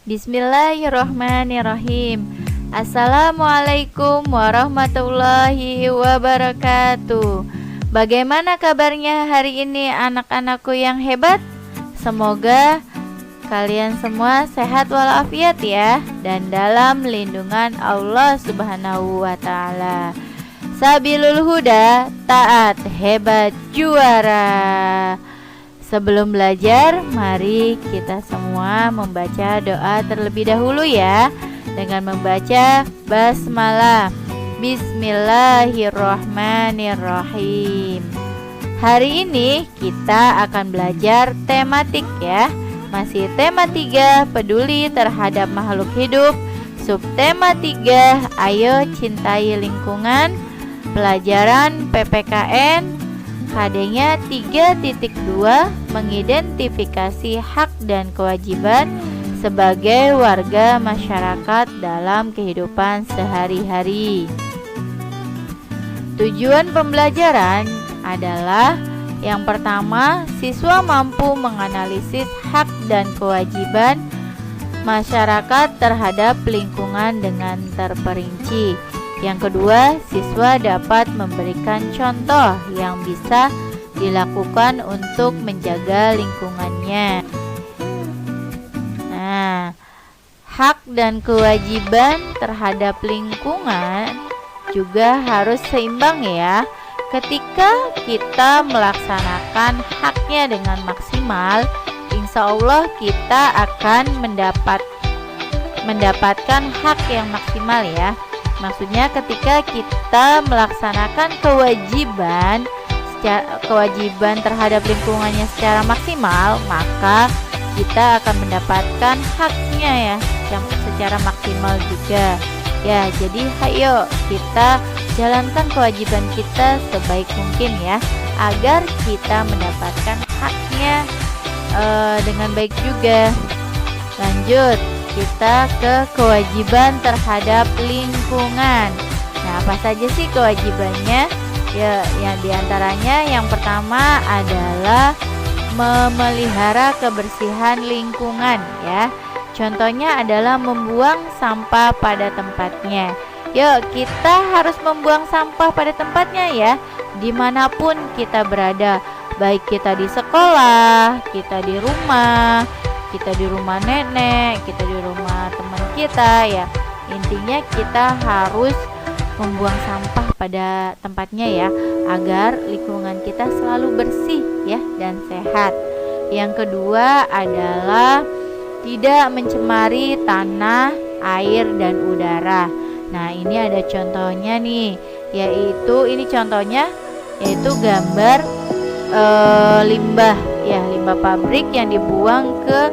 Bismillahirrohmanirrohim. Assalamualaikum warahmatullahi wabarakatuh. Bagaimana kabarnya hari ini anak-anakku yang hebat? Semoga kalian semua sehat walafiat ya, dan dalam lindungan Allah Subhanahu wa ta'ala. Sabilul huda, taat, hebat, juara. Sebelum belajar, mari kita semua membaca doa terlebih dahulu ya, dengan membaca basmalah. Bismillahirrohmanirrohim. Hari ini kita akan belajar tematik ya. Masih tema 3, peduli terhadap makhluk hidup. Subtema 3, ayo cintai lingkungan. Pelajaran PPKN KD-nya 3.2, mengidentifikasi hak dan kewajiban sebagai warga masyarakat dalam kehidupan sehari-hari. Tujuan pembelajaran adalah yang pertama, siswa mampu menganalisis hak dan kewajiban masyarakat terhadap lingkungan dengan terperinci. Yang kedua, siswa dapat memberikan contoh yang bisa dilakukan untuk menjaga lingkungannya. Nah, hak dan kewajiban terhadap lingkungan juga harus seimbang ya. Ketika kita melaksanakan haknya dengan maksimal, insya Allah kita akan mendapatkan hak yang maksimal ya. Maksudnya ketika kita melaksanakan kewajiban terhadap lingkungannya secara maksimal, maka kita akan mendapatkan haknya ya yang secara maksimal juga. Ya, jadi ayo kita jalankan kewajiban kita sebaik mungkin ya, agar kita mendapatkan haknya dengan baik juga. Lanjut, kita ke kewajiban terhadap lingkungan. Nah, apa saja sih kewajibannya? Ya, yang diantaranya yang pertama adalah memelihara kebersihan lingkungan ya. Contohnya adalah membuang sampah pada tempatnya. Yuk, kita harus membuang sampah pada tempatnya ya, dimanapun kita berada. Baik kita di sekolah, kita di rumah, kita di rumah nenek, kita di rumah teman kita ya. Intinya kita harus membuang sampah pada tempatnya ya, agar lingkungan kita selalu bersih ya dan sehat. Yang kedua adalah tidak mencemari tanah, air, dan udara. Nah, ini ada contohnya nih, yaitu gambar limbah ya, limbah pabrik yang dibuang ke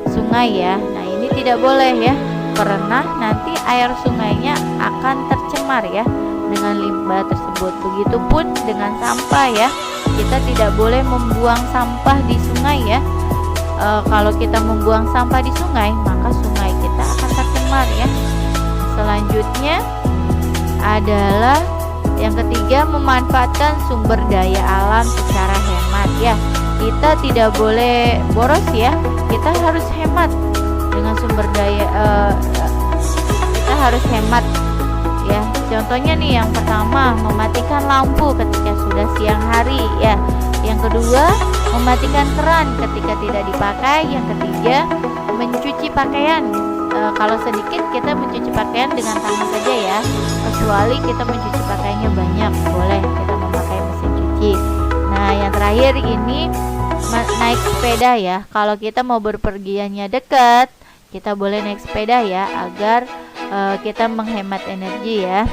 sungai ya. Nah, ini tidak boleh ya, karena nanti air sungainya akan tercemar ya dengan limbah tersebut. Begitupun dengan sampah ya, kita tidak boleh membuang sampah di sungai ya. Kalau kita membuang sampah di sungai, maka sungai kita akan tercemar ya. Selanjutnya adalah yang ketiga, memanfaatkan sumber daya alam secara hemat ya. Kita tidak boleh boros ya, kita harus hemat dengan sumber daya, kita harus hemat ya. Contohnya nih, yang pertama, mematikan lampu ketika sudah siang hari ya. Yang kedua, mematikan keran ketika tidak dipakai. Yang ketiga, mencuci pakaian. Kalau sedikit kita mencuci pakaian dengan tangan saja ya, kecuali kita mencuci pakaiannya banyak, boleh kita memakai mesin cuci. Nah, yang terakhir ini naik sepeda ya. Kalau kita mau berpergiannya dekat, kita boleh naik sepeda ya, agar kita menghemat energi ya.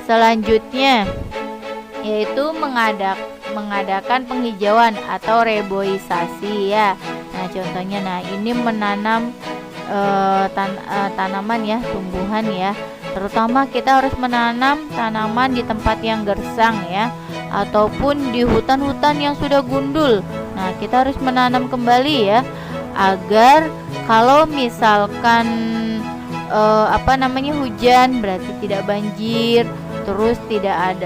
Selanjutnya yaitu mengadakan penghijauan atau reboisasi ya. Nah, contohnya, ini menanam tanaman ya, tumbuhan ya. Terutama kita harus menanam tanaman di tempat yang gersang ya, ataupun di hutan-hutan yang sudah gundul. Nah, kita harus menanam kembali ya, agar kalau misalkan hujan, berarti tidak banjir, terus tidak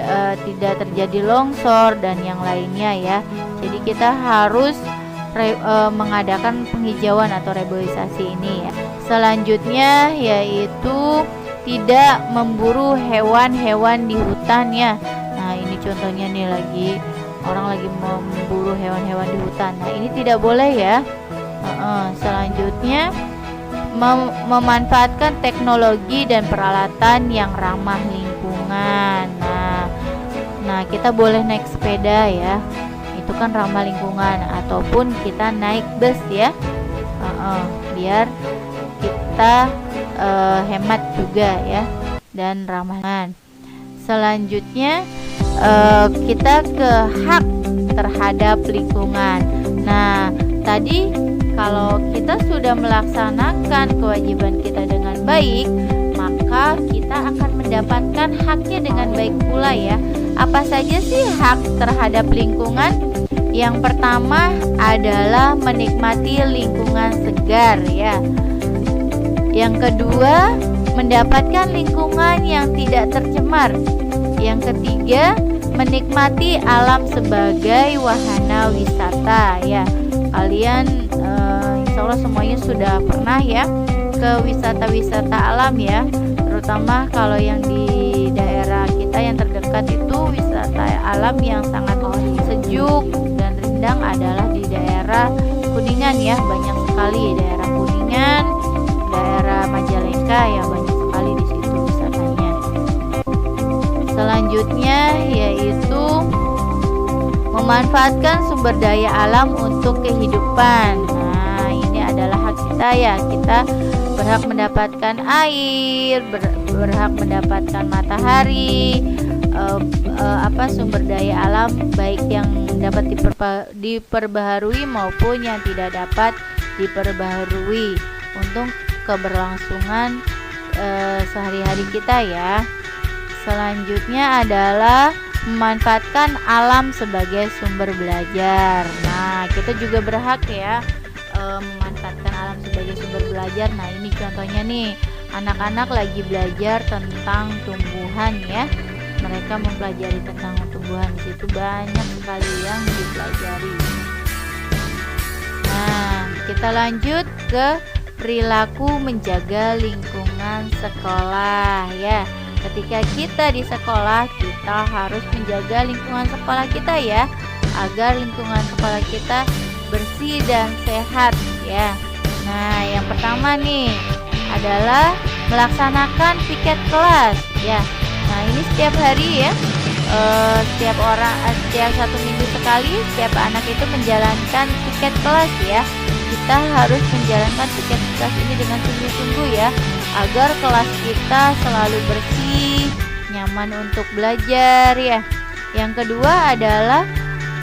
terjadi longsor dan yang lainnya ya. Jadi kita harus mengadakan penghijauan atau reboisasi ini ya. Selanjutnya yaitu tidak memburu hewan-hewan di hutan ya. Nah ini contohnya nih, orang lagi memburu hewan-hewan di hutan. Nah ini tidak boleh ya. Selanjutnya memanfaatkan teknologi dan peralatan yang ramah lingkungan. Nah kita boleh naik sepeda ya, itu kan ramah lingkungan, ataupun kita naik bus ya, biar kita hemat juga ya dan ramah lingkungan. Selanjutnya kita ke hak terhadap lingkungan. Nah tadi kalau kita sudah melaksanakan kewajiban kita dengan baik, maka kita akan mendapatkan haknya dengan baik pula ya. Apa saja sih hak terhadap lingkungan? Yang pertama adalah menikmati lingkungan segar ya. Yang kedua, mendapatkan lingkungan yang tidak tercemar. Yang ketiga, menikmati alam sebagai wahana wisata ya. Kalian insya Allah semuanya sudah pernah ya ke wisata-wisata alam ya, terutama kalau yang di daerah kita yang terdekat itu wisata alam yang sangat sejuk dan rindang adalah di daerah Kuningan ya. Banyak sekali daerah Kuningan, daerah Majalengka ya, banyak sekali di situ wisatanya. Selanjutnya yaitu memanfaatkan sumber daya alam untuk kehidupan. Nah ini adalah hak kita ya. Kita berhak mendapatkan air, berhak mendapatkan matahari, sumber daya alam baik yang dapat diperbaharui maupun yang tidak dapat diperbaharui untuk keberlangsungan sehari-hari kita ya. Selanjutnya adalah memanfaatkan alam sebagai sumber belajar. Nah kita juga berhak ya memanfaatkan alam sebagai sumber belajar. Nah ini contohnya nih, anak-anak lagi belajar tentang tumbuhan ya. Mereka mempelajari tentang tumbuhan, di situ banyak sekali yang dipelajari. Nah kita lanjut ke perilaku menjaga lingkungan sekolah ya. Ketika kita di sekolah, kita harus menjaga lingkungan sekolah kita ya, agar lingkungan sekolah kita bersih dan sehat ya. Nah yang pertama nih adalah melaksanakan piket kelas ya. Nah ini setiap hari ya, setiap 1 minggu sekali setiap anak itu menjalankan piket kelas ya. Kita harus menjalankan piket kelas ini dengan sungguh-sungguh ya, agar kelas kita selalu bersih, nyaman untuk belajar ya. Yang kedua adalah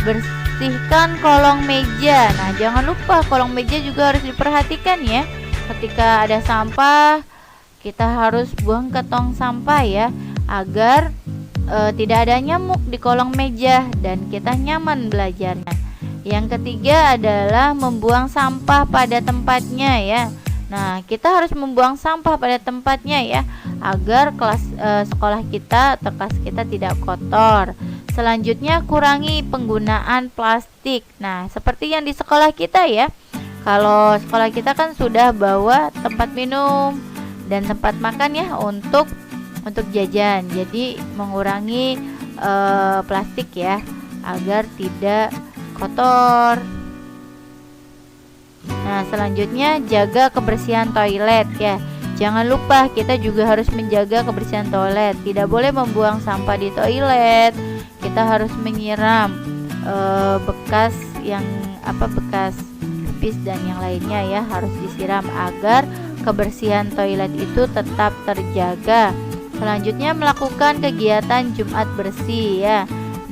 bersihkan kolong meja. Nah jangan lupa kolong meja juga harus diperhatikan ya. Ketika ada sampah, kita harus buang ke tong sampah ya, agar tidak ada nyamuk di kolong meja dan kita nyaman belajarnya. Yang ketiga adalah membuang sampah pada tempatnya ya. Nah kita harus membuang sampah pada tempatnya ya, agar sekolah kita atau kelas kita tidak kotor. Selanjutnya kurangi penggunaan plastik. Nah seperti yang di sekolah kita ya, kalau sekolah kita kan sudah bawa tempat minum dan tempat makan ya untuk jajan. Jadi mengurangi plastik ya, agar tidak kotor. Nah selanjutnya jaga kebersihan toilet ya. Jangan lupa kita juga harus menjaga kebersihan toilet. Tidak boleh membuang sampah di toilet. Kita harus menyiram bekas pipis dan yang lainnya ya, harus disiram agar kebersihan toilet itu tetap terjaga. Selanjutnya melakukan kegiatan Jumat bersih ya.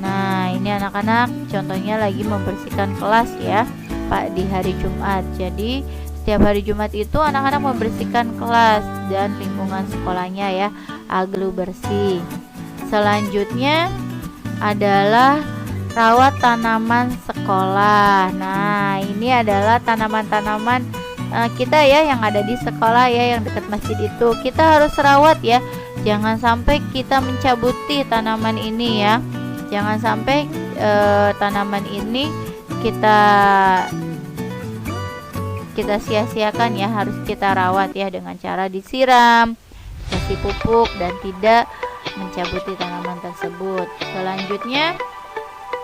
Nah ini anak-anak contohnya lagi membersihkan kelas ya Pak di hari Jumat. Jadi setiap hari Jumat itu anak-anak membersihkan kelas dan lingkungan sekolahnya ya, agar bersih. Selanjutnya adalah rawat tanaman sekolah. Nah ini adalah tanaman-tanaman kita ya yang ada di sekolah ya, yang dekat masjid itu kita harus rawat ya. Jangan sampai kita mencabuti tanaman ini ya. Jangan sampai tanaman ini kita kita sia-siakan ya, harus kita rawat ya dengan cara disiram, kasih pupuk, dan tidak mencabuti tanaman tersebut. Selanjutnya,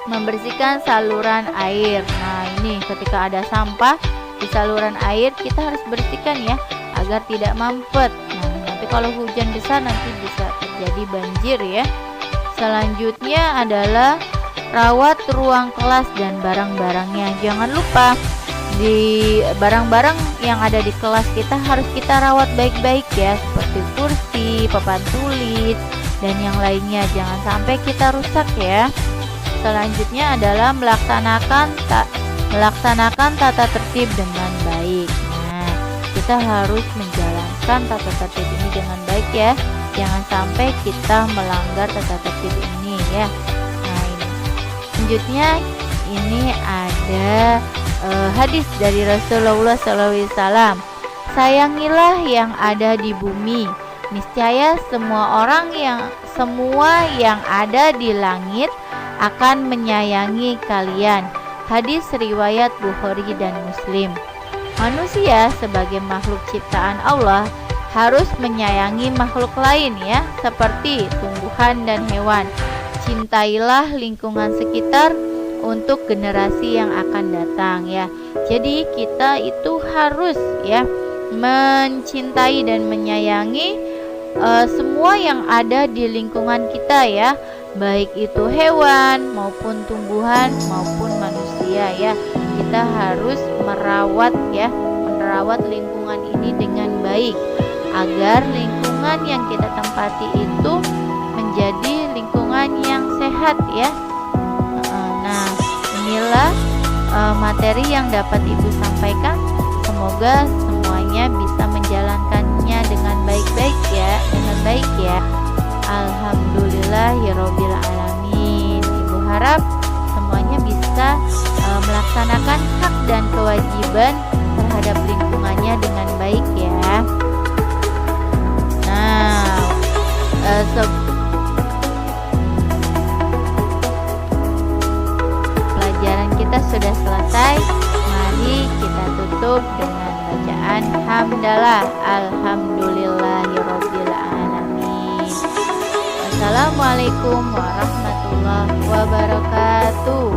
membersihkan saluran air. Nah, ini ketika ada sampah di saluran air, kita harus bersihkan ya agar tidak mampet. Nah, nanti kalau hujan besar nanti bisa terjadi banjir ya. Selanjutnya adalah rawat ruang kelas dan barang-barangnya. Jangan lupa di barang-barang yang ada di kelas kita harus kita rawat baik-baik ya, seperti kursi, papan tulis, dan yang lainnya. Jangan sampai kita rusak ya. Selanjutnya adalah melaksanakan tata tertib dengan baik. Nah, kita harus menjalankan tata tertib ini dengan baik ya. Jangan sampai kita melanggar tata tertib ini ya. Nah, ini. Selanjutnya ini ada hadis dari Rasulullah SAW. Sayangilah yang ada di bumi. Niscaya semua yang ada di langit akan menyayangi kalian. Hadis riwayat Bukhari dan Muslim. Manusia sebagai makhluk ciptaan Allah harus menyayangi makhluk lain ya, seperti tumbuhan dan hewan. Cintailah lingkungan sekitar untuk generasi yang akan datang ya. Jadi kita itu harus ya mencintai dan menyayangi semua yang ada di lingkungan kita ya, baik itu hewan maupun tumbuhan maupun manusia ya. Kita harus merawat lingkungan ini dengan baik agar lingkungan yang kita tempati itu menjadi lingkungan yang sehat ya. Nah, inilah materi yang dapat Ibu sampaikan. Semoga semuanya bisa menjalankannya dengan baik-baik ya. Alhamdulillahirabbil alamin. Ibu harap semuanya bisa melaksanakan hak dan kewajiban terhadap lingkungannya dengan baik ya. Nah, pelajaran kita sudah selesai. Mari kita tutup dengan bacaan hamdalah. Alhamdulillahirabbil alamin. Wassalamualaikum warahmatullahi wabarakatuh.